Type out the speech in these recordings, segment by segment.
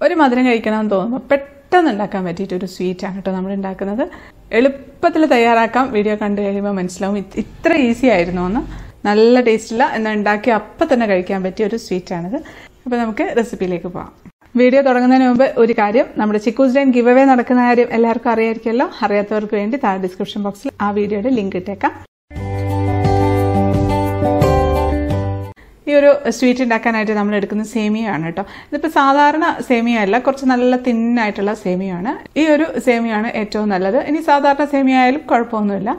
ഒരു മധുരം കഴിക്കണമെന്ന് തോന്നുമ്പോൾ പെട്ടെന്ന് ഉണ്ടാക്കാൻ പറ്റിയിട്ടൊരു സ്വീറ്റാണ് കേട്ടോ നമ്മൾ ഉണ്ടാക്കുന്നത്. എളുപ്പത്തിൽ തയ്യാറാക്കാം. വീഡിയോ കണ്ടു കഴിയുമ്പോൾ മനസ്സിലാവും ഇത്ര ഈസി ആയിരുന്നു എന്ന്. നല്ല ടേസ്റ്റില്ല എന്നാൽ ഉണ്ടാക്കി അപ്പം തന്നെ കഴിക്കാൻ പറ്റിയ ഒരു സ്വീറ്റാണിത്. അപ്പോൾ നമുക്ക് റെസിപ്പിയിലേക്ക് പോകാം. വീഡിയോ തുടങ്ങുന്നതിന് മുമ്പ് ഒരു കാര്യം, നമ്മുടെ ചിക്കൂസ് ഡൈൻ ഗിവ് അവേ നടക്കുന്ന കാര്യം എല്ലാവർക്കും അറിയായിരിക്കുമല്ലോ. അറിയാത്തവർക്ക് വേണ്ടി താഴെ ഡിസ്ക്രിപ്ഷൻ ബോക്സിൽ ആ വീഡിയോയുടെ ലിങ്ക് ഇട്ടേക്കാം. ഈ ഒരു സ്വീറ്റ് ഉണ്ടാക്കാനായിട്ട് നമ്മൾ എടുക്കുന്ന സേമിയയാണ് കേട്ടോ. ഇതിപ്പോൾ സാധാരണ സേമിയ അല്ല, കുറച്ച് നല്ല തിന്നായിട്ടുള്ള സേമിയയാണ്. ഈ ഒരു സേമിയയാണ് ഏറ്റവും നല്ലത്. ഇനി സാധാരണ സേമിയ ആയാലും കുഴപ്പമൊന്നുമില്ല.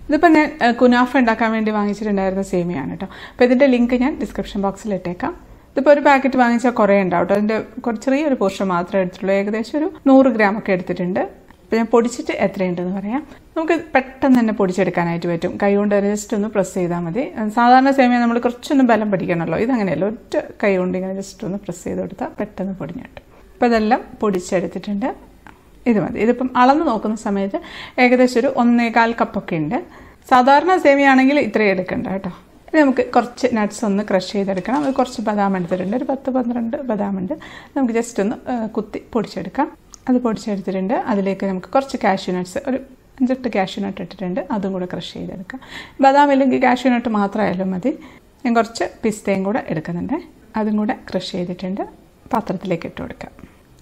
ഇതിപ്പോൾ ഞാൻ കുനാഫ ഉണ്ടാക്കാൻ വേണ്ടി വാങ്ങിച്ചിട്ടുണ്ടായിരുന്ന സേമിയയാണ് കേട്ടോ. അപ്പോൾ ഇതിൻ്റെ ലിങ്ക് ഞാൻ ഡിസ്ക്രിപ്ഷൻ ബോക്സിൽ ഇട്ടേക്കാം. ഇതിപ്പോൾ ഒരു പാക്കറ്റ് വാങ്ങിച്ചാൽ കുറേ ഉണ്ടാവും കേട്ടോ. അതിൻ്റെ ചെറിയൊരു പോർഷൻ മാത്രമേ എടുത്തുള്ളൂ. ഏകദേശം ഒരു 100 ഗ്രാമൊക്കെ എടുത്തിട്ടുണ്ട്. അപ്പോൾ ഞാൻ പൊടിച്ചിട്ട് എത്രയുണ്ടെന്ന് പറയാം. നമുക്ക് പെട്ടെന്ന് തന്നെ പൊടിച്ചെടുക്കാനായിട്ട് പറ്റും. കൈ കൊണ്ട് ജസ്റ്റ് ഒന്ന് പ്രസ് ചെയ്താൽ മതി. സാധാരണ സേമിയ നമ്മൾ കുറച്ചൊന്ന് ബലം പിടിക്കണമല്ലോ. ഇതങ്ങനെയല്ല, ഒറ്റ കൈ കൊണ്ട് ഇങ്ങനെ ജസ്റ്റ് ഒന്ന് പ്രസ് ചെയ്ത് കൊടുത്താൽ പെട്ടെന്ന് പൊടിഞ്ഞു കിട്ടും. അപ്പോൾ ഇതെല്ലാം പൊടിച്ചെടുത്തിട്ടുണ്ട്. ഇത് മതി. ഇതിപ്പം അളന്ന് നോക്കുന്ന സമയത്ത് ഏകദേശം ഒരു 1.25 കപ്പൊക്കെ ഉണ്ട്. സാധാരണ സേമിയ ആണെങ്കിൽ ഇത്രയും എടുക്കണ്ട കേട്ടോ. ഇനി നമുക്ക് കുറച്ച് നട്ട്സ് ഒന്ന് ക്രഷ് ചെയ്തെടുക്കണം. അത് കുറച്ച് ബദാം എടുത്തിട്ടുണ്ട്, ഒരു 10-12 ബദാമുണ്ട്. നമുക്ക് ജസ്റ്റ് ഒന്ന് കുത്തി പൊടിച്ചെടുക്കാം. അത് പൊടിച്ചെടുത്തിട്ടുണ്ട്. അതിലേക്ക് നമുക്ക് കുറച്ച് കാഷ്യൂനട്ട്സ്, ഒരു 5-8 കാഷ്യൂനട്ട് ഇട്ടിട്ടുണ്ട്. അതും കൂടെ ക്രഷ് ചെയ്തെടുക്കാം. ബദാം ഇല്ലെങ്കിൽ കാഷ്യൂനട്ട് മാത്രമായാലും മതി. ഞാൻ കുറച്ച് പിസ്തയും കൂടെ എടുക്കുന്നുണ്ട്. അതും കൂടെ ക്രഷ് ചെയ്തിട്ടുണ്ട്. പാത്രത്തിലേക്ക് ഇട്ട് കൊടുക്കാം.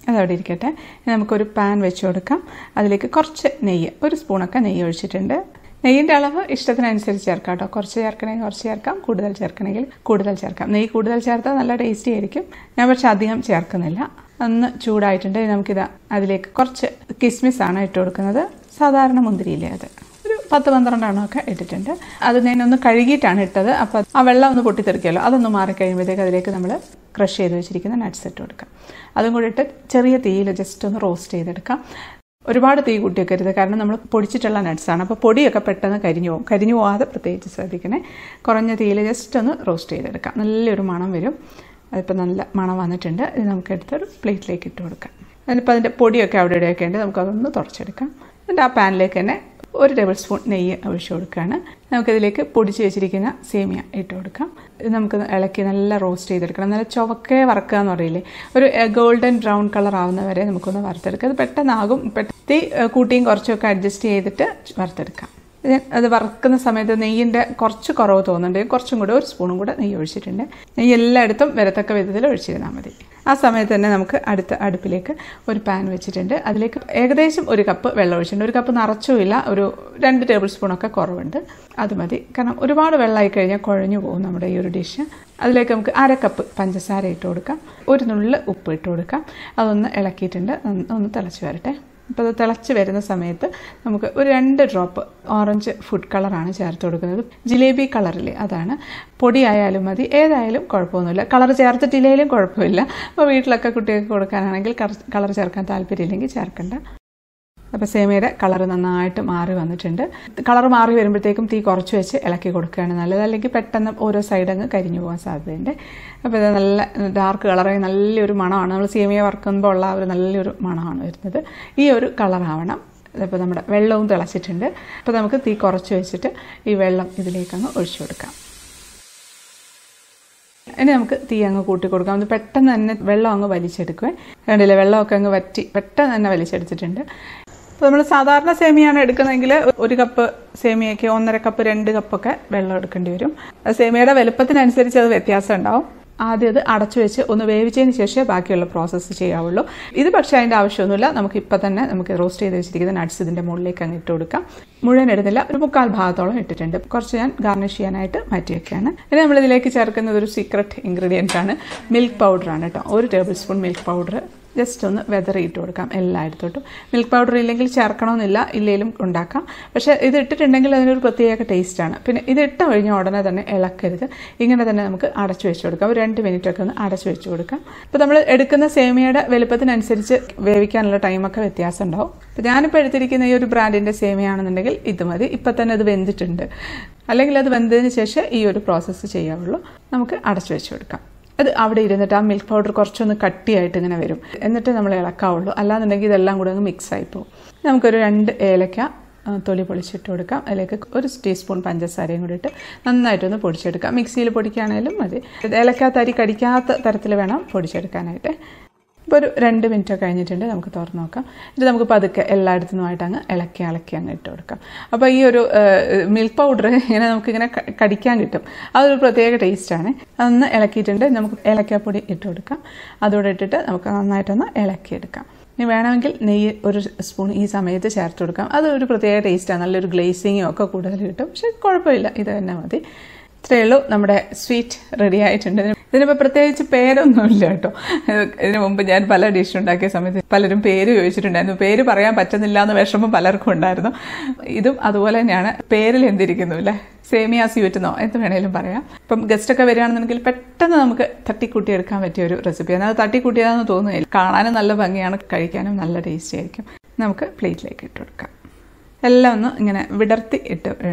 അതവിടെ ഇരിക്കട്ടെ. നമുക്കൊരു പാൻ വെച്ച് കൊടുക്കാം. അതിലേക്ക് കുറച്ച് നെയ്യ്, ഒരു സ്പൂണൊക്കെ നെയ്യ് ഒഴിച്ചിട്ടുണ്ട്. നെയ്യിൻ്റെ അളവ് ഇഷ്ടത്തിനനുസരിച്ച് ചേർക്കാം കേട്ടോ. കുറച്ച് ചേർക്കണമെങ്കിൽ കുറച്ച് ചേർക്കാം, കൂടുതൽ ചേർക്കണമെങ്കിൽ കൂടുതൽ ചേർക്കാം. നെയ്യ് കൂടുതൽ ചേർത്താൽ നല്ല ടേസ്റ്റി ആയിരിക്കും. ഞാൻ പക്ഷെ അധികം ചേർക്കുന്നില്ല. ഒന്ന് ചൂടായിട്ടുണ്ട്. നമുക്കിത് അതിലേക്ക് കുറച്ച് കിസ്മിസാണ് ഇട്ട് കൊടുക്കുന്നത്. സാധാരണ മുന്തിരിയില്ലേ, അത് ഒരു 10-12 എണ്ണമൊക്കെ ഇട്ടിട്ടുണ്ട്. അത് ഞാനൊന്ന് കഴുകിയിട്ടാണ് ഇട്ടത്. അപ്പോൾ ആ വെള്ളം ഒന്ന് പൊട്ടിത്തെറിക്കുമല്ലോ. അതൊന്ന് മാറിക്കഴിയുമ്പോഴത്തേക്ക് അതിലേക്ക് നമ്മൾ ക്രഷ് ചെയ്ത് വെച്ചിരിക്കുന്ന നട്ട്സ് ഇട്ട് കൊടുക്കാം. അതും കൂടി ഇട്ട് ചെറിയ തീയിൽ ജസ്റ്റ് ഒന്ന് റോസ്റ്റ് ചെയ്തെടുക്കാം. ഒരുപാട് തീ കൂട്ടി വെക്കരുത്, കാരണം നമ്മൾ പൊടിച്ചിട്ടുള്ള നട്ട്സാണ്. അപ്പോൾ പൊടിയൊക്കെ പെട്ടെന്ന് കരിഞ്ഞു പോകും. കരിഞ്ഞു പോകാതെ പ്രത്യേകിച്ച് ശ്രദ്ധിക്കണേ. കുറഞ്ഞ തീയിൽ ജസ്റ്റ് ഒന്ന് റോസ്റ്റ് ചെയ്തെടുക്കാം. നല്ലൊരു മണം വരും. അതിപ്പോൾ നല്ല മണം വന്നിട്ടുണ്ട്. ഇത് നമുക്കെടുത്തൊരു പ്ലേറ്റിലേക്ക് ഇട്ട് കൊടുക്കാം. അതിനിപ്പോൾ അതിൻ്റെ പൊടിയൊക്കെ അവിടെ ഇവിടെയൊക്കെ ഉണ്ട്. നമുക്കതൊന്ന് തുടച്ചെടുക്കാം. എന്നിട്ട് ആ പാനിലേക്ക് തന്നെ 1 ടേബിൾ സ്പൂൺ നെയ്യ് ഒഴിച്ചു കൊടുക്കുകയാണ്. നമുക്കിതിലേക്ക് പൊടിച്ച് വെച്ചിരിക്കുന്ന സേമിയ ഇട്ട് കൊടുക്കാം. ഇത് നമുക്ക് ഇളക്കി നല്ല റോസ്റ്റ് ചെയ്തെടുക്കണം. നല്ല ചുവക്കെ വറുക്കുക എന്ന് പറയില്ലേ, ഒരു ഗോൾഡൻ ബ്രൗൺ കളർ ആവുന്ന വരെ നമുക്കൊന്ന് വറുത്തെടുക്കാം. അത് പെട്ടെന്നാകും. തീ കൂട്ടിയും കുറച്ചൊക്കെ അഡ്ജസ്റ്റ് ചെയ്തിട്ട് വറുത്തെടുക്കാം. അത് വറുക്കുന്ന സമയത്ത് നെയ്യിൻ്റെ കുറച്ച് കുറവ് തോന്നുന്നുണ്ടെങ്കിൽ കുറച്ചും കൂടെ 1 സ്പൂണും കൂടെ നെയ്യ് ഒഴിച്ചിട്ടുണ്ട്. നെയ്യ് എല്ലായിടത്തും വരത്തക്ക വിധത്തിൽ ഒഴിച്ചിരുന്നാൽ മതി. ആ സമയത്ത് തന്നെ നമുക്ക് അടുപ്പിലേക്ക് ഒരു പാൻ വെച്ചിട്ടുണ്ട്. അതിലേക്ക് ഏകദേശം 1 കപ്പ് വെള്ളം ഒഴിച്ചിട്ടുണ്ട്. 1 കപ്പ് നിറച്ചുമില്ല, ഒരു 2 ടേബിൾ സ്പൂണൊക്കെ കുറവുണ്ട്. അത് മതി. കാരണം ഒരുപാട് വെള്ളമായി കഴിഞ്ഞാൽ കുഴഞ്ഞു പോകും നമ്മുടെ ഈ ഒരു ഡിഷ്. അതിലേക്ക് നമുക്ക് 1/2 കപ്പ് പഞ്ചസാര ഇട്ട് കൊടുക്കാം. 1 നുള്ള് ഉപ്പ് ഇട്ട് കൊടുക്കാം. അതൊന്ന് ഇളക്കിയിട്ടുണ്ട്. ഒന്ന് തിളച്ച് വരട്ടെ. അപ്പോൾ അത് തിളച്ച് വരുന്ന സമയത്ത് നമുക്ക് ഒരു 2 ഡ്രോപ്പ് ഓറഞ്ച് ഫുഡ് കളറാണ് ചേർത്ത് കൊടുക്കുന്നത്. ജിലേബി കളറില്ലേ, അതാണ്. പൊടിയായാലും മതി, ഏതായാലും കുഴപ്പമൊന്നുമില്ല. കളർ ചേർത്തിട്ടില്ലെങ്കിലും കുഴപ്പമില്ല. അപ്പോൾ വീട്ടിലൊക്കെ കുട്ടികൾക്ക് കൊടുക്കാനാണെങ്കിൽ കളർ ചേർക്കാൻ താല്പര്യമില്ലെങ്കിൽ ചേർക്കണ്ട. അപ്പോൾ സേമിയയുടെ കളർ നന്നായിട്ട് മാറി വന്നിട്ടുണ്ട്. കളർ മാറി വരുമ്പോഴത്തേക്കും തീ കുറച്ച് വെച്ച് ഇളക്കി കൊടുക്കുകയാണ് നല്ലത്. അല്ലെങ്കിൽ പെട്ടെന്ന് ഓരോ സൈഡങ്ങ് കരിഞ്ഞു പോകാൻ സാധ്യതയുണ്ട്. അപ്പോൾ ഇത് നല്ല ഡാർക്ക് കളറായി നല്ലൊരു മണമാണ്. നമ്മൾ സേമിയ വറുക്കുമ്പോൾ ഉള്ള ഒരു നല്ലൊരു മണമാണ് വരുന്നത്. ഈ ഒരു കളറാവണം. അപ്പോൾ നമ്മുടെ വെള്ളവും തിളച്ചിട്ടുണ്ട്. അപ്പോൾ നമുക്ക് തീ കുറച്ച് വെച്ചിട്ട് ഈ വെള്ളം ഇതിലേക്കങ്ങ് ഒഴിച്ചു കൊടുക്കാം. ഇനി നമുക്ക് തീ അങ്ങ് കൂട്ടി കൊടുക്കാം. അത് പെട്ടെന്ന് തന്നെ വെള്ളം അങ്ങ് വലിച്ചെടുക്കുവേ. കണ്ടില്ലേ, വെള്ളമൊക്കെ അങ്ങ് വറ്റി പെട്ടെന്ന് തന്നെ വലിച്ചെടുത്തിട്ടുണ്ട്. അപ്പോൾ നമ്മൾ സാധാരണ സേമിയാണ് എടുക്കുന്നതെങ്കിൽ 1 കപ്പ് സേമിയയ്ക്ക് 1.5 കപ്പ് 2 കപ്പൊക്കെ വെള്ളം എടുക്കേണ്ടി വരും. സേമിയയുടെ വലുപ്പത്തിനനുസരിച്ച് അത് വ്യത്യാസം ഉണ്ടാവും. ആദ്യം അത് അടച്ചു വെച്ച് ഒന്ന് വേവിച്ചതിന് ശേഷമേ ബാക്കിയുള്ള പ്രോസസ്സ് ചെയ്യാവുള്ളൂ. ഇത് പക്ഷേ അതിൻ്റെ ആവശ്യമൊന്നുമില്ല. നമുക്ക് ഇപ്പം തന്നെ നമുക്ക് റോസ്റ്റ് ചെയ്ത് വെച്ചിരിക്കുന്ന നട്ട്സ് ഇതിൻ്റെ മുകളിലേക്ക് അങ്ങ് ഇട്ട് കൊടുക്കാം. മുഴുവൻ ഇടുന്നില്ല, ഒരു 3/4 ഭാഗത്തോളം ഇട്ടിട്ടുണ്ട്. കുറച്ച് ഞാൻ ഗാർണിഷ് ചെയ്യാനായിട്ട് മാറ്റി വയ്ക്കുകയാണ്. ഇനി നമ്മളിതിലേക്ക് ചേർക്കുന്നത് ഒരു സീക്രട്ട് ഇൻഗ്രീഡിയൻ്റ് ആണ്. മിൽക്ക് പൗഡറാണ് കേട്ടോ. 1 table spoon milk powder just ഒന്ന് വെതറി ഇട്ട് കൊടുക്കാം എല്ലായിടത്തോട്ടും. മിൽക്ക് പൗഡർ ഇല്ലെങ്കിൽ ചേർക്കണമെന്നില്ല, ഇല്ലെങ്കിലും ഉണ്ടാക്കാം. പക്ഷേ ഇത് ഇട്ടിട്ടുണ്ടെങ്കിൽ അതിനൊരു പ്രത്യേക ടേസ്റ്റാണ്. പിന്നെ ഇത് ഇട്ട കഴിഞ്ഞ ഉടനെ തന്നെ ഇളക്കരുത്. ഇങ്ങനെ തന്നെ നമുക്ക് അടച്ചു വെച്ച് കൊടുക്കാം. ഒരു 2 മിനിറ്റൊക്കെ ഒന്ന് അടച്ചു വെച്ച് കൊടുക്കാം. അപ്പോൾ നമ്മൾ എടുക്കുന്ന സേമിയയുടെ വലുപ്പത്തിനനുസരിച്ച് വേവിക്കാനുള്ള ടൈമൊക്കെ വ്യത്യാസം ഉണ്ടാവും. അപ്പോൾ ഞാനിപ്പോൾ എടുത്തിരിക്കുന്ന ഈ ഒരു ബ്രാൻഡിൻ്റെ സേമിയാണെന്നുണ്ടെങ്കിൽ ഇത് മതി. ഇപ്പം തന്നെ അത് വെന്തിട്ടുണ്ട്. അല്ലെങ്കിൽ അത് വെന്തതിന് ശേഷം ഈ ഒരു പ്രോസസ്സ് ചെയ്യാവുള്ളൂ. നമുക്ക് അടച്ചു വെച്ച് കൊടുക്കാം. അത് അവിടെ ഇരുന്നിട്ട് ആ മിൽക്ക് പൗഡർ കുറച്ചൊന്ന് കട്ടിയായിട്ട് ഇങ്ങനെ വരും. എന്നിട്ട് നമ്മൾ ഇളക്കാവുള്ളൂ. അല്ലാന്നുണ്ടെങ്കിൽ ഇതെല്ലാം കൂടെ അങ്ങ് മിക്സ് ആയിപ്പോവും. നമുക്കൊരു 2 ഏലക്ക തൊലി പൊളിച്ചിട്ട് കൊടുക്കാം. അതിലേക്ക് 1 ടീസ്പൂൺ പഞ്ചസാരയും കൂടി ഇട്ട് നന്നായിട്ടൊന്ന് പൊടിച്ചെടുക്കാം. മിക്സിയിൽ പൊടിക്കുകയാണെങ്കിലും മതി. ഏലക്ക തരി കടിക്കാത്ത തരത്തിൽ വേണം പൊടിച്ചെടുക്കാനായിട്ട്. ഇപ്പോൾ ഒരു 2 മിനിറ്റ് കഴിഞ്ഞിട്ടുണ്ട്. നമുക്ക് തുറന്ന് നോക്കാം. എന്നിട്ട് നമുക്ക് പതുക്കെ എല്ലായിടത്തുനിന്നുമായിട്ട് അങ്ങ് ഇളക്കി അങ്ങ് ഇട്ട് കൊടുക്കാം. അപ്പോൾ ഈ ഒരു മിൽക്ക് പൗഡർ ഇങ്ങനെ നമുക്കിങ്ങനെ കടിക്കാൻ കിട്ടും. അതൊരു പ്രത്യേക ടേസ്റ്റാണ്. അതൊന്ന് ഇളക്കിയിട്ടുണ്ട്. നമുക്ക് ഏലക്കാപ്പൊടി ഇട്ട് കൊടുക്കാം. അതോടെ ഇട്ടിട്ട് നമുക്ക് നന്നായിട്ടൊന്ന് ഇളക്കിയെടുക്കാം. ഇനി വേണമെങ്കിൽ നെയ്യ് ഒരു സ്പൂൺ ഈ സമയത്ത് ചേർത്ത് കൊടുക്കാം. അതൊരു പ്രത്യേക ടേസ്റ്റാണ്. നല്ലൊരു ഗ്ലേസിങ്ങും ഒക്കെ കൂടുതൽ കിട്ടും. പക്ഷെ കുഴപ്പമില്ല, ഇത് തന്നെ മതി. ഇത്രയേ ഉള്ളൂ, നമ്മുടെ സ്വീറ്റ് റെഡി ആയിട്ടുണ്ട്. ഇതിനിപ്പോൾ പ്രത്യേകിച്ച് പേരൊന്നുമില്ല കേട്ടോ. ഇതിനു മുമ്പ് ഞാൻ പല ഡിഷ് ഉണ്ടാക്കിയ സമയത്ത് പലരും പേര് ചോദിച്ചിട്ടുണ്ടായിരുന്നു. പേര് പറയാൻ പറ്റുന്നില്ല എന്ന വിഷമം പലർക്കും ഉണ്ടായിരുന്നു. ഇതും അതുപോലെ തന്നെയാണ്. പേരിൽ എന്തിരിക്കുന്നു അല്ലേ, സേമിയ സ്വീറ്റ് എന്നോ എന്ത് വേണേലും പറയാം. ഇപ്പം ഗസ്റ്റൊക്കെ വരികയാണെന്നുണ്ടെങ്കിൽ പെട്ടെന്ന് നമുക്ക് തട്ടിക്കൂട്ടി എടുക്കാൻ പറ്റിയ ഒരു റെസിപ്പിയാണ്. അത് തട്ടിക്കൂട്ടിയതാണെന്ന് തോന്നുന്നില്ല. കാണാനും നല്ല ഭംഗിയാണ്, കഴിക്കാനും നല്ല ടേസ്റ്റി ആയിരിക്കും. നമുക്ക് പ്ലേറ്റിലേക്ക് ഇട്ട് കൊടുക്കാം. എല്ലാം ഒന്ന് ഇങ്ങനെ വിടർത്തി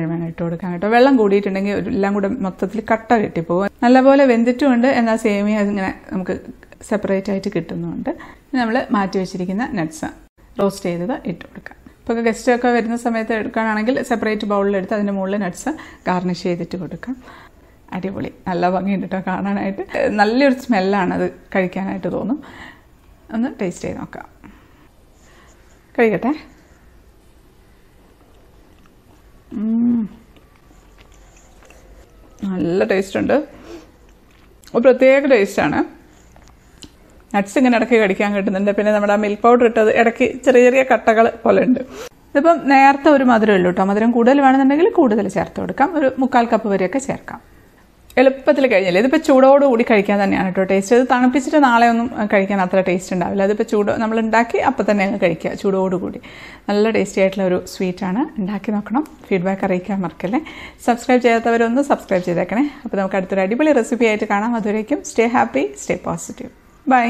വേണം ഇട്ട് കൊടുക്കാൻ കേട്ടോ. വെള്ളം കൂടിയിട്ടുണ്ടെങ്കിൽ എല്ലാം കൂടെ മൊത്തത്തിൽ കട്ട കെട്ടിപ്പോകും. നല്ലപോലെ വെന്തിട്ടുമുണ്ട്, എന്നാൽ സേമിയ ഇങ്ങനെ നമുക്ക് സെപ്പറേറ്റ് ആയിട്ട് കിട്ടുന്നുമുണ്ട്. നമ്മൾ മാറ്റി വെച്ചിരിക്കുന്ന നട്ട്സ് റോസ്റ്റ് ചെയ്തത് ഇട്ട് കൊടുക്കാം. ഇപ്പോൾ ഗസ്റ്റൊക്കെ വരുന്ന സമയത്ത് എടുക്കുകയാണെങ്കിൽ സെപ്പറേറ്റ് ബൗളിലെടുത്ത് അതിൻ്റെ മുകളിൽ നട്ട്സ് ഗാർണിഷ് ചെയ്തിട്ട് കൊടുക്കാം. അടിപൊളി, നല്ല ഭംഗിയുണ്ട് കേട്ടോ കാണാനായിട്ട്. നല്ലൊരു സ്മെല്ലാണ്, അത് കഴിക്കാനായിട്ട് തോന്നും. ഒന്ന് ടേസ്റ്റ് ചെയ്ത് നോക്കാം. കഴിക്കട്ടെ. നല്ല ടേസ്റ്റ് ഉണ്ട്. ഒരു പ്രത്യേക ടേസ്റ്റാണ്. നട്ട്സ് ഇങ്ങനെ ഇടയ്ക്ക് കടിക്കാൻ കിട്ടുന്നുണ്ട്. പിന്നെ നമ്മുടെ മിൽക്ക് പൗഡർ ഇട്ടത് ഇടയ്ക്ക് ചെറിയ കട്ടകൾ പോലെ ഉണ്ട്. ഇതിപ്പം നേരത്തെ ഒരു മധുരം ഉള്ളൂ കേട്ടോ. മധുരം കൂടുതൽ വേണമെന്നുണ്ടെങ്കിൽ കൂടുതൽ ചേർത്ത് കൊടുക്കാം. ഒരു 1/4 കപ്പ് വരെയൊക്കെ ചേർക്കാം. എളുപ്പത്തിൽ കഴിഞ്ഞില്ല. ഇതിപ്പോൾ ചൂടോടുകൂടി കഴിക്കാൻ തന്നെയാണ് കേട്ടോ ടേസ്റ്റ്. ഇത് തണുപ്പിച്ചിട്ട് നാളെ ഒന്നും കഴിക്കാൻ അത്ര ടേസ്റ്റ് ഉണ്ടാവില്ല. അതിപ്പോൾ നമ്മൾ ഉണ്ടാക്കി അപ്പം തന്നെ അങ്ങ് കഴിക്കുക ചൂടോടുകൂടി. നല്ല ടേസ്റ്റി ആയിട്ടുള്ള ഒരു സ്വീറ്റാണ്. ഉണ്ടാക്കി നോക്കണം, ഫീഡ്ബാക്ക് അറിയിക്കാൻ മറക്കല്ലേ. സബ്സ്ക്രൈബ് ചെയ്യാത്തവരൊന്ന് സബ്സ്ക്രൈബ് ചെയ്തേക്കണേ. അപ്പോൾ നമുക്ക് അടുത്തൊരു അടിപൊളി റെസിപ്പി ആയിട്ട് കാണാം. അതുവരേക്കും stay happy, stay positive. By.